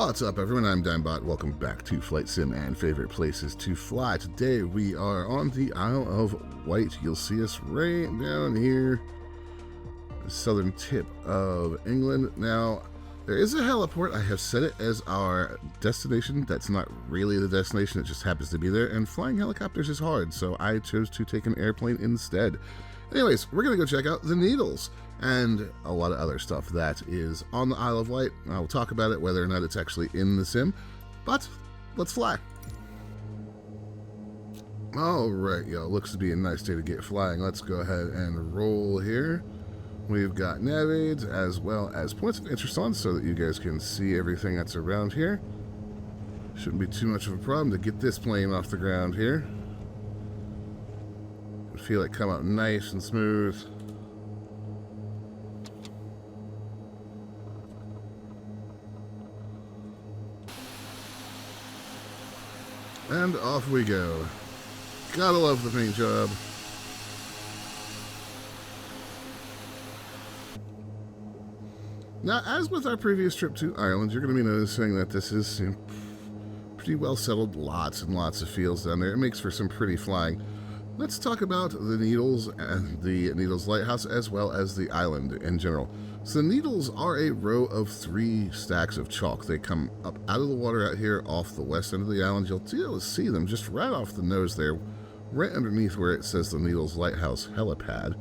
What's up, everyone? I'm Dimebot. Welcome back to Flight Sim and Favorite Places to Fly. Today we are on the Isle of Wight. You'll see us right down here, the southern tip of England. Now, there is a heliport. I have set it as our destination. That's not really the destination, it just happens to be there. And flying helicopters is hard, so I chose to take an airplane instead. Anyways, we're going to go check out the Needles and a lot of other stuff that is on the Isle of Wight. I'll talk about it, whether or not it's actually in the sim, but let's fly. Alright, y'all, looks to be a nice day to get flying. Let's go ahead and roll here. We've got nav aids as well as points of interest on so that you guys can see everything that's around here. Shouldn't be too much of a problem to get this plane off the ground here. I feel it come out nice and smooth. And off we go. Gotta love the paint job. Now, as with our previous trip to Ireland, you're going to be noticing that this is pretty well settled. Lots and lots of fields down there. It makes for some pretty flying. Let's talk about the Needles and the Needles Lighthouse, as well as the island in general. So the Needles are a row of 3 stacks of chalk. They come up out of the water out here off the west end of the island. You'll be able to see them just right off the nose there, right underneath where it says the Needles Lighthouse Helipad.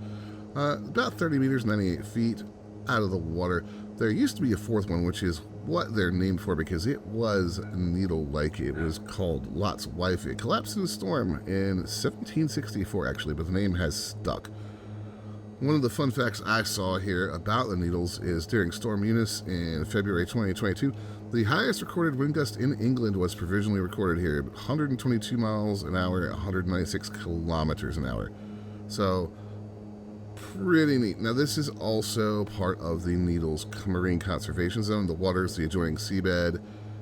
About 30 meters, 98 feet out of the water. There used to be a 4th one, which is what they're named for because it was needle-like. It was called Lot's Wife. It collapsed in a storm in 1764, actually, but the name has stuck. One of the fun facts I saw here about the Needles is during Storm Eunice in February 2022, the highest recorded wind gust in England was provisionally recorded here, 122 miles an hour at 196 kilometers an hour. So, pretty neat. Now, this is also part of the Needles Marine Conservation Zone. The waters, the adjoining seabed,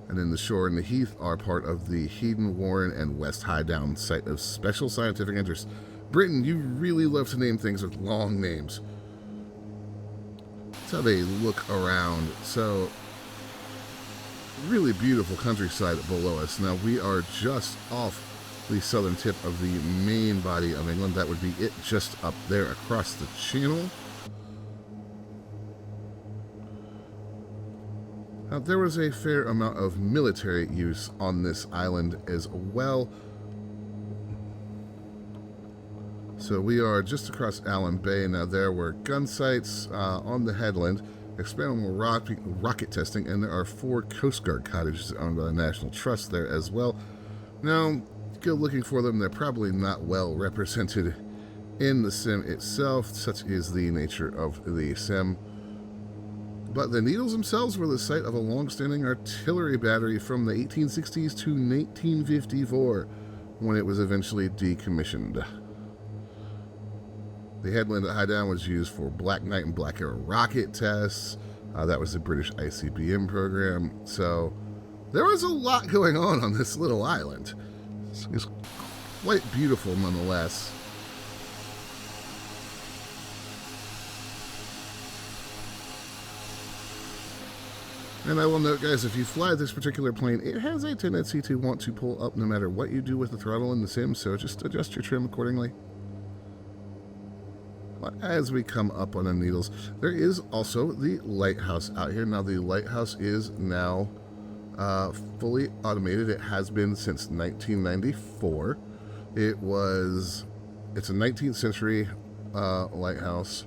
and then the shore and the heath are part of the Heaton, Warren, and West Highdown Site of Special Scientific Interest. Britain, you really love to name things with long names. Let's have a look around. So, really beautiful countryside below us. Now, we are just off the southern tip of the main body of England. That would be it just up there across the channel. Now, there was a fair amount of military use on this island as well. So we are just across Allen Bay. Now, there were gun sites on the headland, experimental rocket testing, and there are 4 Coast Guard cottages owned by the National Trust there as well. Now, go looking for them. They're probably not well represented in the sim itself. Such is the nature of the sim. But the Needles themselves were the site of a long-standing artillery battery from the 1860s to 1954, when it was eventually decommissioned. The headland at Highdown was used for Black Knight and Black Arrow rocket tests. That was the British ICBM program. So there was a lot going on this little island. It's quite beautiful nonetheless. And I will note, guys, if you fly this particular plane, it has a tendency to want to pull up no matter what you do with the throttle in the sim, so just adjust your trim accordingly. As we come up on the Needles, there is also the lighthouse out here. Now, the lighthouse is now fully automated. It has been since 1994. It's a 19th century lighthouse.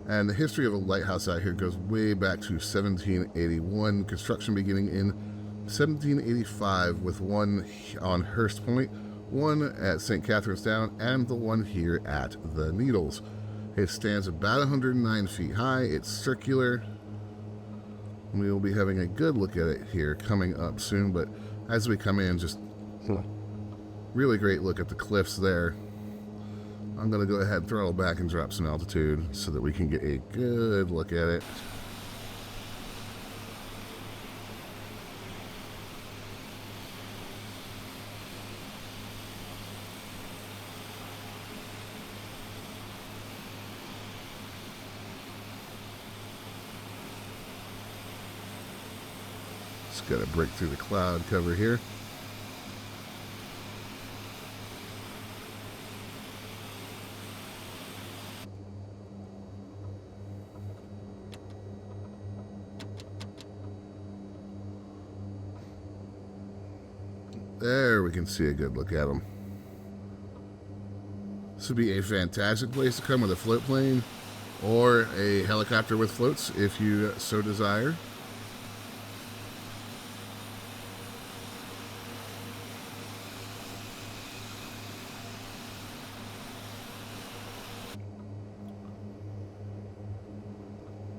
And the history of a lighthouse out here goes way back to 1781. Construction beginning in 1785 with one on Hurst Point, one at St. Catherine's Down, and the one here at the Needles. It stands about 109 feet high. It's circular. We will be having a good look at it here coming up soon, but as we come in, just really great look at the cliffs there. I'm going to go ahead and throttle back and drop some altitude so that we can get a good look at it. Just got to break through the cloud cover here. There we can see a good look at them. This would be a fantastic place to come with a float plane or a helicopter with floats if you so desire.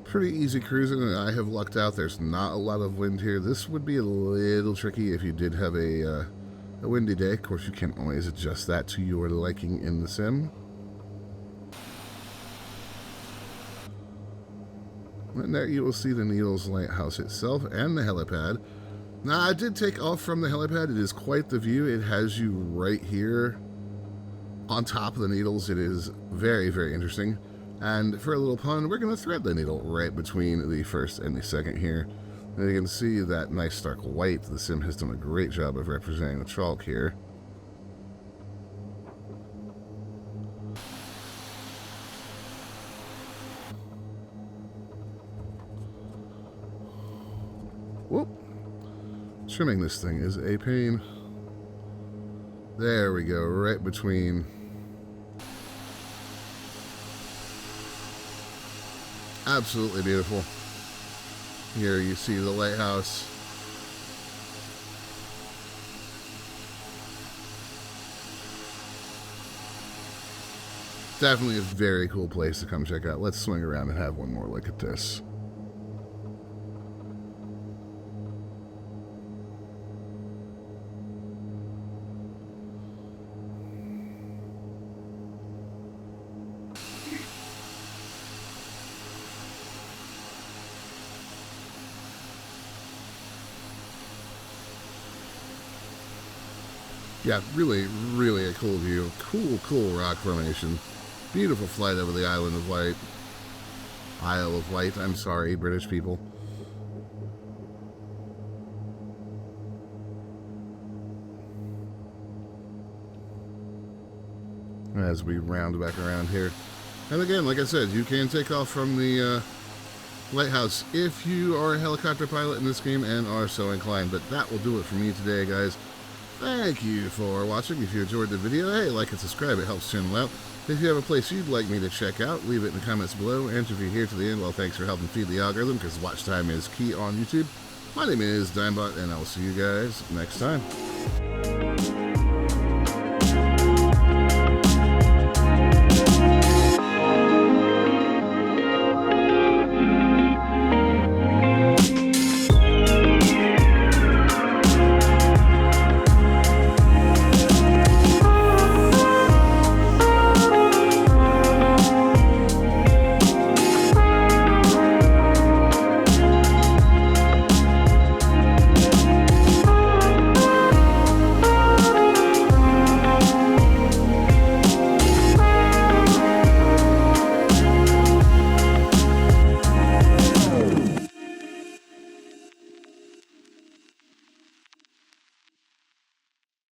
Pretty easy cruising, and I have lucked out. There's not a lot of wind here. This would be a little tricky if you did have a windy day. Of course, you can always adjust that to your liking in the sim. And there you will see the Needles Lighthouse itself and the helipad. Now, I did take off from the helipad. It is quite the view. It has you right here on top of the Needles. It is very, very interesting. And for a little pun, we're going to thread the needle right between the first and the second here. And you can see that nice stark white. The sim has done a great job of representing the chalk here. Whoop. Trimming this thing is a pain. There we go, right between. Absolutely beautiful. Here you see the lighthouse. Definitely a very cool place to come check out. Let's swing around and have one more look at this. Yeah, really, really a cool view. Cool rock formation. Beautiful flight over the Island of Wight. Isle of Wight, I'm sorry, British people. As we round back around here. And again, like I said, you can take off from the lighthouse if you are a helicopter pilot in this game and are so inclined. But that will do it for me today, guys. Thank you for watching. If you enjoyed the video, hey, like and subscribe. It helps channel out. If you have a place you'd like me to check out, leave it in the comments below. And if you're here to the end, well, thanks for helping feed the algorithm, because watch time is key on YouTube. My name is Dimebot, and I will see you guys next time.